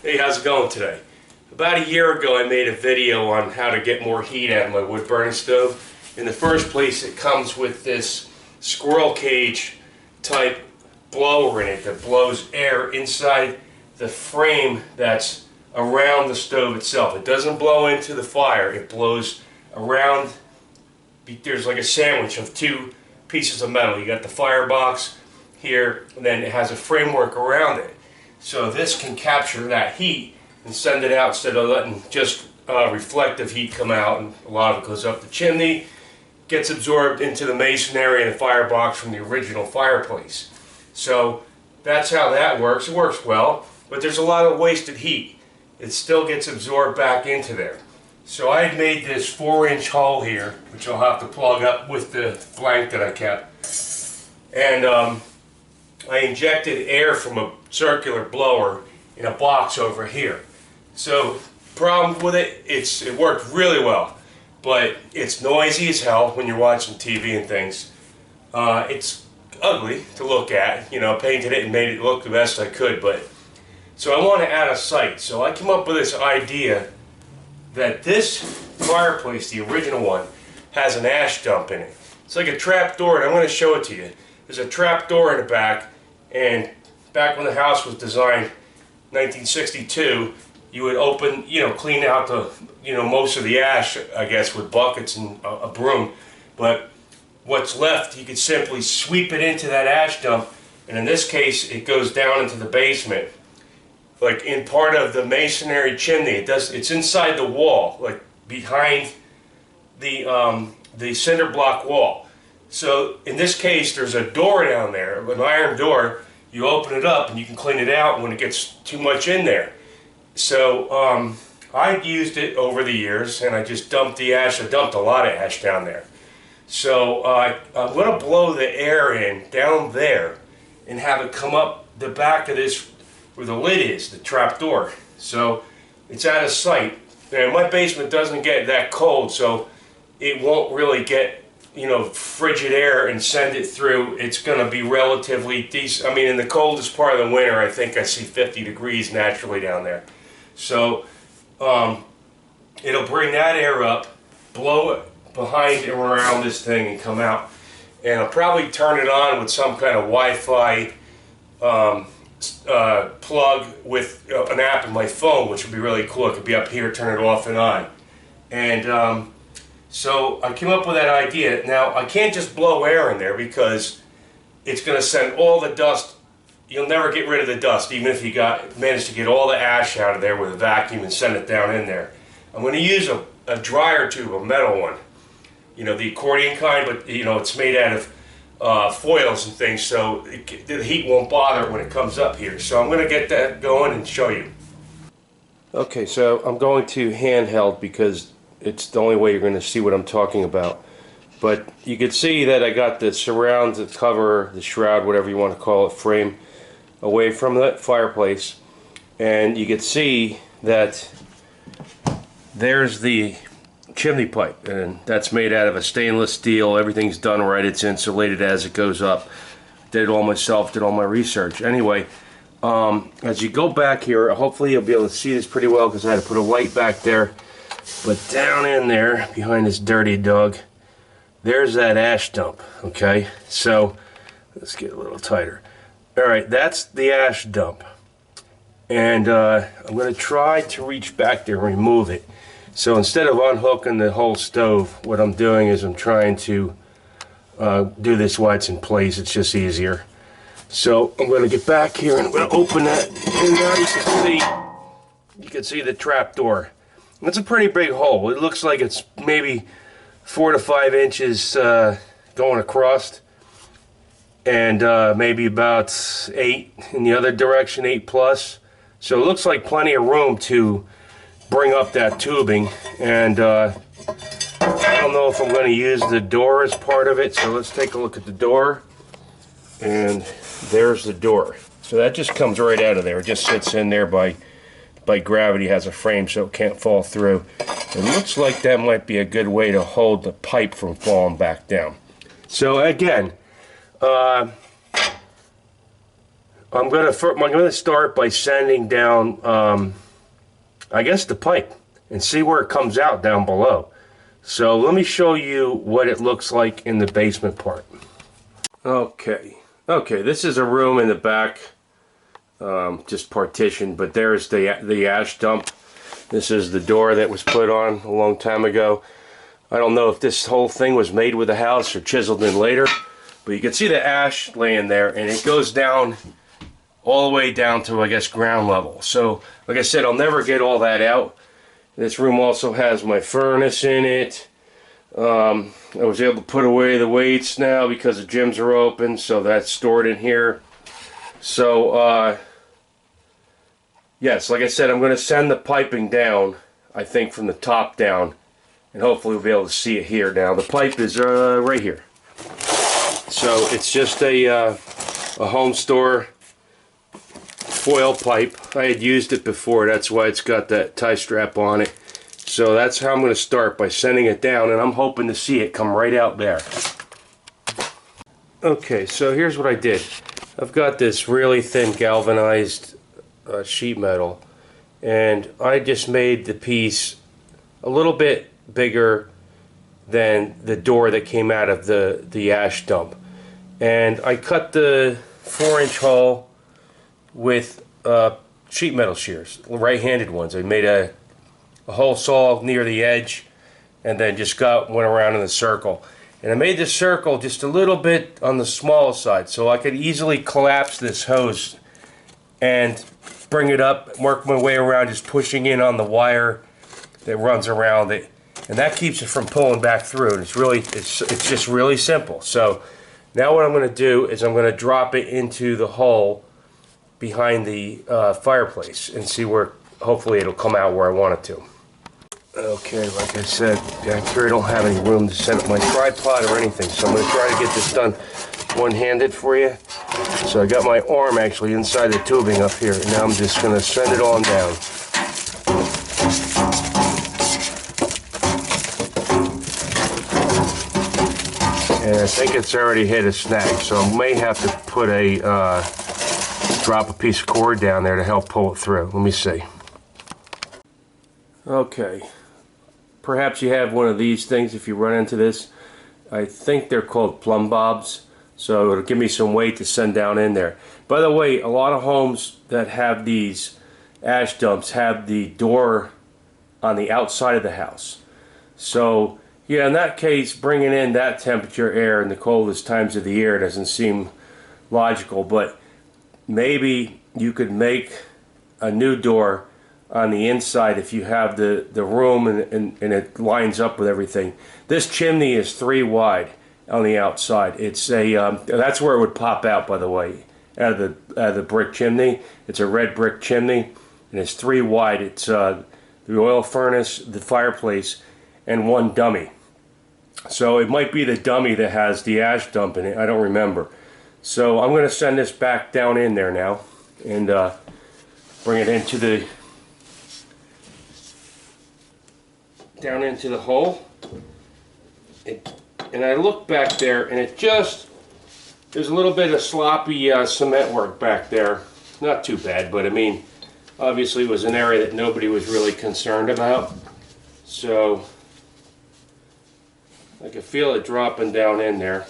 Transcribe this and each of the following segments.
Hey, how's it going today? About a year ago I made a video on how to get more heat out of my wood burning stove. In the first place, it comes with this squirrel cage type blower in it that blows air inside the frame that's around the stove itself. It doesn't blow into the fire, it blows around. There's like a sandwich of two pieces of metal. You got the firebox here, and then it has a framework around it. So this can capture that heat and send it out instead of letting just reflective heat come out, and a lot of it goes up the chimney, gets absorbed into the masonry and the firebox from the original fireplace. So that's how that works. It works well, but there's a lot of wasted heat. It still gets absorbed back into there. So I had made this 4-inch hole here, which I'll have to plug up with the blank that I kept. And I injected air from a circular blower in a box over here. So problem with it, it worked really well, but it's noisy as hell when you're watching TV and things. It's ugly to look at, you know, painted it and made it look the best I could, but so I want to add a sight. So I came up with this idea that this fireplace, the original one, has an ash dump in it. It's like a trap door, and I'm going to show it to you. There's a trap door in the back, and back when the house was designed, 1962, you would open, clean out the, most of the ash, I guess, with buckets and a broom. But what's left, you could simply sweep it into that ash dump, and in this case, it goes down into the basement. Like in part of the masonry chimney, it's inside the wall, like behind the cinder block wall. So in this case, there's a door down there, an iron door. You open it up and you can clean it out when it gets too much in there. So I've used it over the years, and I just dumped the ash. I dumped a lot of ash down there. So I'm going to blow the air in down there and have it come up the back of this where the lid is, the trap door. So it's out of sight. And my basement doesn't get that cold, so it won't really get frigid air and send it through. It's going to be relatively decent. I mean, in the coldest part of the winter, I think I see 50 degrees naturally down there. So it'll bring that air up, blow it behind and around this thing and come out. And I'll probably turn it on with some kind of Wi-Fi plug with an app on my phone, which would be really cool. It could be up here, turn it off and on. And so I came up with that idea. Now, I can't just blow air in there because it's going to send all the dust. You'll never get rid of the dust, even if you managed to get all the ash out of there with a vacuum and send it down in there. I'm going to use a dryer tube, a metal one. The accordion kind, but it's made out of foils and things, so the heat won't bother when it comes up here. So I'm going to get that going and show you. Okay, so I'm going to handheld because it's the only way you're going to see what I'm talking about. But you can see that I got the surround, the cover, the shroud, whatever you want to call it, frame away from the fireplace. And you can see that there's the chimney pipe, and that's made out of a stainless steel. Everything's done right. It's insulated as it goes up. Did it all myself, did all my research. Anyway, as you go back here, hopefully you'll be able to see this pretty well because I had to put a light back there. But down in there, behind this dirty dog, there's that ash dump, okay? So, let's get a little tighter. Alright, that's the ash dump. And I'm going to try to reach back there and remove it. So instead of unhooking the whole stove, what I'm doing is I'm trying to do this while it's in place. It's just easier. So I'm going to get back here and I'm going to open that. And now you can see the trap door. It's a pretty big hole. It looks like it's maybe 4 to 5 inches going across, and maybe about 8 in the other direction, 8 plus. So it looks like plenty of room to bring up that tubing. And I don't know if I'm going to use the door as part of it. So let's take a look at the door. And there's the door. So that just comes right out of there. It just sits in there by gravity, has a frame so it can't fall through. It looks like that might be a good way to hold the pipe from falling back down. So again, I'm gonna start by sanding down, I guess, the pipe and see where it comes out down below. So let me show you what it looks like in the basement part. Okay, this is a room in the back, just partitioned, but there's the ash dump. This is the door that was put on a long time ago. I don't know if this whole thing was made with the house or chiseled in later, but you can see the ash laying there, and it goes down all the way down to, I guess, ground level. So, like I said, I'll never get all that out. This room also has my furnace in it. I was able to put away the weights now because the gyms are open, so that's stored in here. So, yes, like I said, I'm going to send the piping down, I think from the top down, and hopefully we'll be able to see it here now. The pipe is right here. So it's just a home store foil pipe. I had used it before, that's why it's got that tie strap on it. So that's how I'm going to start, by sending it down, and I'm hoping to see it come right out there. Okay, so here's what I did. I've got this really thin galvanized sheet metal, and I just made the piece a little bit bigger than the door that came out of the ash dump. And I cut the 4-inch hole with sheet metal shears, right-handed ones. I made a hole saw near the edge, and then just went around in a circle. And I made this circle just a little bit on the small side, so I could easily collapse this hose and bring it up, work my way around, just pushing in on the wire that runs around it, and that keeps it from pulling back through. And it's just really simple. So now what I'm going to do is I'm going to drop it into the hole behind the fireplace and see where, hopefully it'll come out where I want it to. Okay, like I said, back here I don't have any room to set up my tripod or anything, so I'm going to try to get this done one-handed for you. So I got my arm actually inside the tubing up here, and now I'm just going to send it on down. And I think it's already hit a snag, so I may have to put drop a piece of cord down there to help pull it through. Let me see. Okay. Perhaps you have one of these things if you run into this. I think they're called plumb bobs, so it'll give me some weight to send down in there. By the way, a lot of homes that have these ash dumps have the door on the outside of the house. So yeah, in that case, bringing in that temperature air in the coldest times of the year doesn't seem logical, but maybe you could make a new door on the inside if you have the room and it lines up with everything. This chimney is 3 wide on the outside. It's that's where it would pop out, by the way, out of the brick chimney. It's a red brick chimney, and it's 3 wide. It's the oil furnace, the fireplace, and 1 dummy. So it might be the dummy that has the ash dump in it. I don't remember. So I'm going to send this back down in there now and bring it into the hole. And I look back there, and there's a little bit of sloppy cement work back there. Not too bad, but I mean, obviously it was an area that nobody was really concerned about. So I can feel it dropping down in there.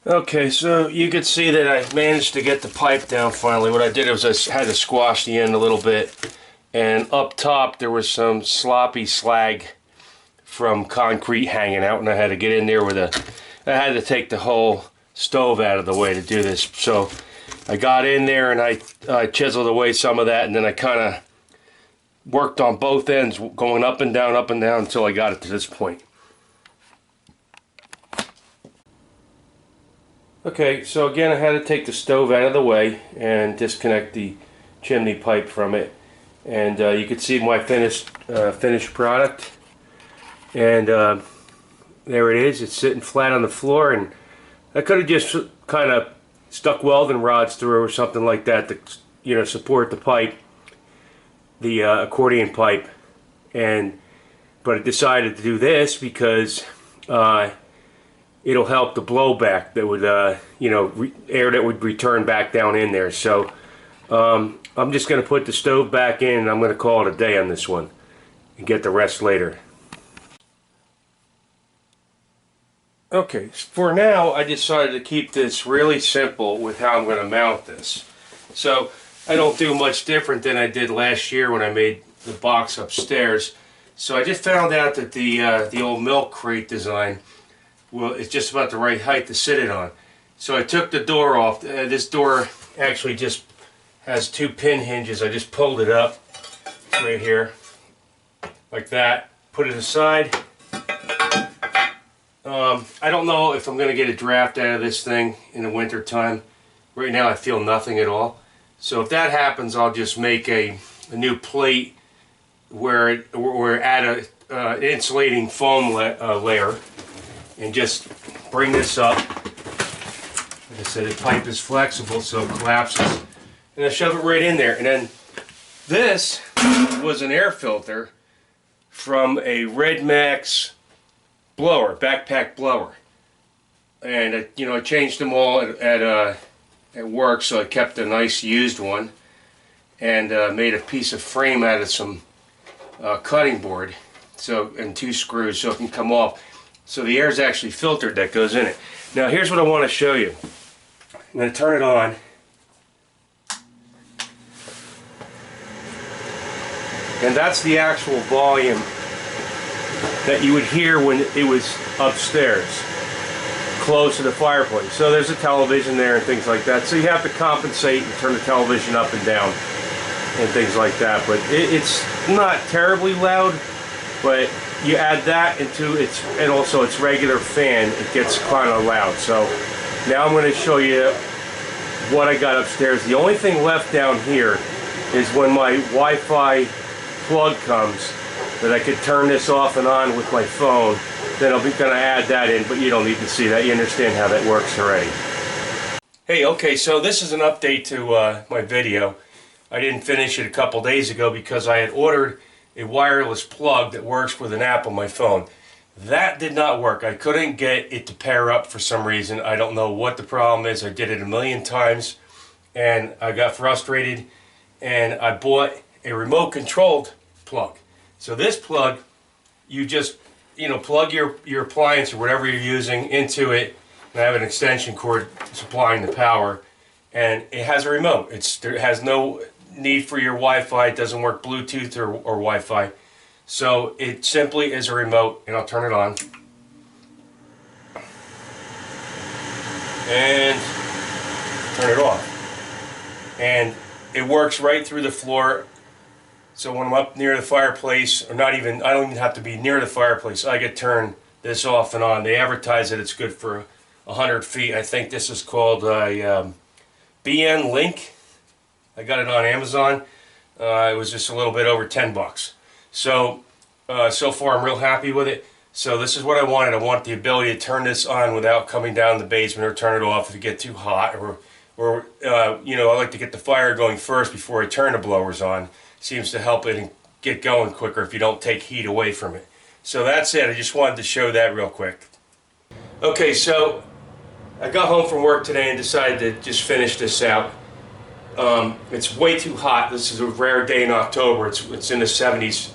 Okay, so you could see that I managed to get the pipe down finally. What I did was I had to squash the end a little bit, and up top there was some sloppy slag from concrete hanging out, and I had to get in there I had to take the whole stove out of the way to do this. So I got in there and I chiseled away some of that, and then I kind of worked on both ends, going up and down until I got it to this point. Okay, so again, I had to take the stove out of the way and disconnect the chimney pipe from it, and you can see my finished product. And there it is. It's sitting flat on the floor, and I could have just kind of stuck welding rods through or something like that to, support the pipe. the accordion pipe, but I decided to do this because it'll help the blowback that would air that would return back down in there. So I'm just going to put the stove back in, and I'm going to call it a day on this one and get the rest later. Okay, for now I decided to keep this really simple with how I'm going to mount this. So I don't do much different than I did last year when I made the box upstairs. So I just found out that the old milk crate design, well, it's just about the right height to sit it on. So I took the door off. This door actually just has 2 pin hinges. I just pulled it up right here like that, put it aside. I don't know if I'm going to get a draft out of this thing in the winter time. Right now I feel nothing at all. So if that happens, I'll just make a new plate where add an insulating foam layer and just bring this up. Like I said, the pipe is flexible so it collapses. And I shove it right in there. And then this was an air filter from a Red Max blower, backpack blower, and I changed them all at work, so I kept a nice used one and made a piece of frame out of some cutting board, and 2 screws so it can come off. So the air is actually filtered that goes in it. Now here's what I want to show you. I'm going to turn it on. And that's the actual volume that you would hear when it was upstairs, close to the fireplace. So there's a television there and things like that. So you have to compensate and turn the television up and down and things like that. But it's not terribly loud, but you add that into its, and also its regular fan, it gets kind of loud. So now I'm going to show you what I got upstairs. The only thing left down here is when my Wi-Fi plug comes, that I could turn this off and on with my phone. Then I'll be going to add that in, but you don't need to see that. You understand how that works already. Hey, okay, so this is an update to my video. I didn't finish it a couple days ago because I had ordered a wireless plug that works with an app on my phone. That did not work. I couldn't get it to pair up for some reason. I don't know what the problem is. I did it a million times and I got frustrated, and I bought a remote controlled plug. So this plug, you just plug your appliance or whatever you're using into it, and I have an extension cord supplying the power, and it has a remote. It has no need for your Wi-Fi. It doesn't work Bluetooth or Wi-Fi. So it simply is a remote, and I'll turn it on. And turn it off. And it works right through the floor. So when I'm up near the fireplace, or I don't even have to be near the fireplace, I could turn this off and on. They advertise that it's good for 100 feet. I think this is called a BN Link. I got it on Amazon. It was just a little bit over 10 bucks. So, so far I'm real happy with it. So this is what I wanted. I want the ability to turn this on without coming down the basement, or turn it off if it gets too hot, or I like to get the fire going first before I turn the blowers on. Seems to help it and get going quicker if you don't take heat away from it. So that's it. I just wanted to show that real quick. Okay, so I got home from work today and decided to just finish this out. It's way too hot. This is a rare day in October. It's in the 70s.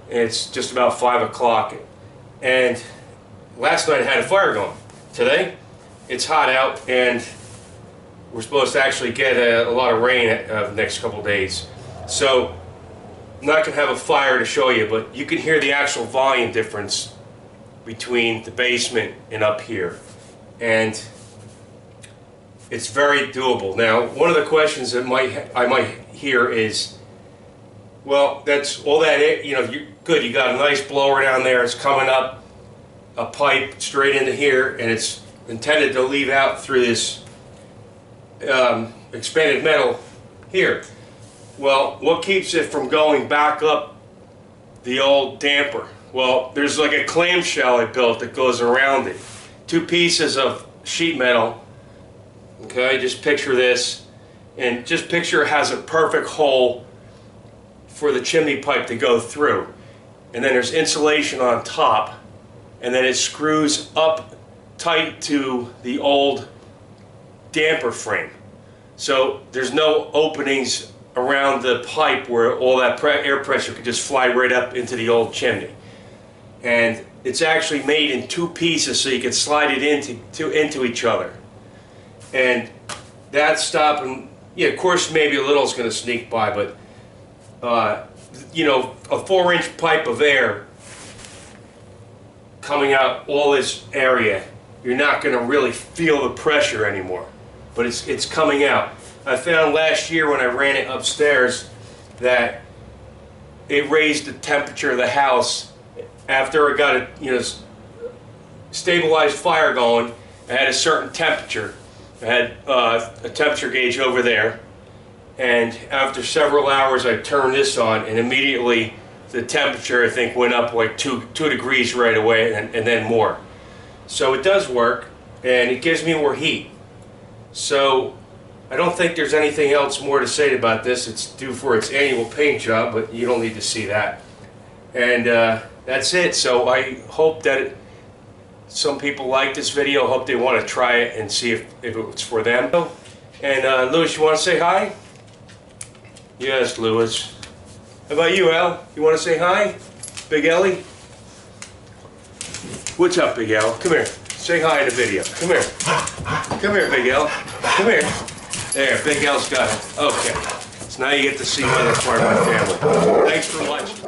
And it's just about 5 o'clock. And last night I had a fire going. Today it's hot out, and we're supposed to actually get a lot of rain the next couple days. So I'm not going to have a fire to show you, but you can hear the actual volume difference between the basement and up here. And it's very doable. Now, one of the questions that I might hear is, well, that's all that, you're good, you got a nice blower down there, it's coming up a pipe straight into here, and it's intended to leave out through this expanded metal here. Well, what keeps it from going back up the old damper? Well, there's like a clamshell I built that goes around it. 2 pieces of sheet metal. Okay, just picture this, and just picture it has a perfect hole for the chimney pipe to go through. And then there's insulation on top, and then it screws up tight to the old damper frame. So there's no openings around the pipe where all that air pressure could just fly right up into the old chimney. And it's actually made in two pieces so you can slide it into each other. And that's stopping, yeah, of course maybe a little is going to sneak by, but you know, a 4-inch pipe of air coming out all this area, you're not going to really feel the pressure anymore, but it's coming out. I found last year when I ran it upstairs that it raised the temperature of the house after I got a, you know, stabilized fire going. I had a certain temperature. I had a temperature gauge over there, and after several hours I turned this on, and immediately the temperature, I think, went up like 2 degrees right away, and then more. So it does work, and it gives me more heat. So I don't think there's anything else more to say about this. It's due for its annual paint job, but you don't need to see that. And that's it. So I hope that some people like this video. Hope they want to try it and see if it's for them. And Louis, you want to say hi? Yes, Louis. How about you, Al? You want to say hi? Big Ellie? What's up, Big Al? Come here. Say hi in the video. Come here. Come here, Big Al. Come here. There, Big Al's got it. Okay. So now you get to see another part of my family. Thanks for watching.